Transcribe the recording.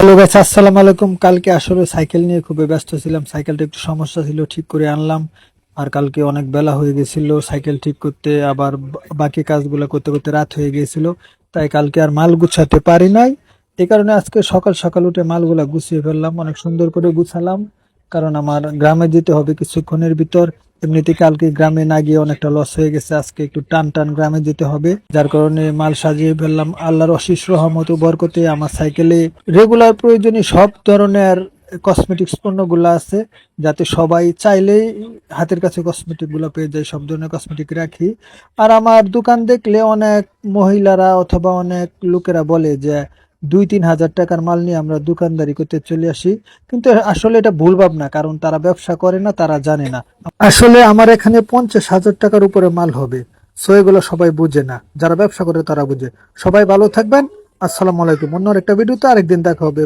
Hello guys, আসসালামু আলাইকুম। কালকে আসলে সাইকেল নিয়ে খুবই ব্যস্ত ছিলাম। সাইকেলটা একটু সমস্যা ছিল, ঠিক করে আনলাম। আর কালকে অনেক বেলা হয়ে গেছিল সাইকেল ঠিক করতে, আবার বাকি কাজগুলো করতে করতে রাত হয়ে গিয়েছিল। তাই কালকে আর মাল গুছাতে পারি নাই। এই কারণে আজকে সকাল সকাল উঠে মালগুলা গুছিয়ে ফেললাম, অনেক সুন্দর করে গুছালাম। কারণ আমার গ্রামে যেতে হবে কিছুক্ষণের ভিতর। এমনিতে কালকে গ্রামে না গিয়ে অনেকটা লস হয়ে গেছে, আজকে একটু টান টান গ্রামে যেতে হবে, যার কারণে মাল সাজিয়ে ফেললাম। আল্লাহর অশেষ রহমত ও বরকতে আমার সাইকেলে রেগুলার প্রয়োজনীয় সব ধরনের কসমেটিক্স পণ্যগুলো আছে, যাতে সবাই চাইলেই হাতের কাছে কসমেটিক গুলো পেয়ে যায়। সব ধরনের কসমেটিক রাখি। আর আমার দোকান দেখলে অনেক মহিলারা অথবা অনেক লোকেরা বলে যে 2-3 হাজার টাকার মাল নিয়ে আমরা দোকানদারি করতে চলে আসি, কিন্তু আসলে এটা ভুল ভাবনা। কারণ তারা ব্যবসা করে না, তারা জানে না। আসলে আমার এখানে 50,000 টাকার উপরে মাল হবে। সো এগুলো সবাই বুঝে না, যারা ব্যবসা করে তারা বুঝে। সবাই ভালো থাকবেন। আসসালামু আলাইকুম। অন্য একটা ভিডিওতে আরেকদিন দেখা হবে।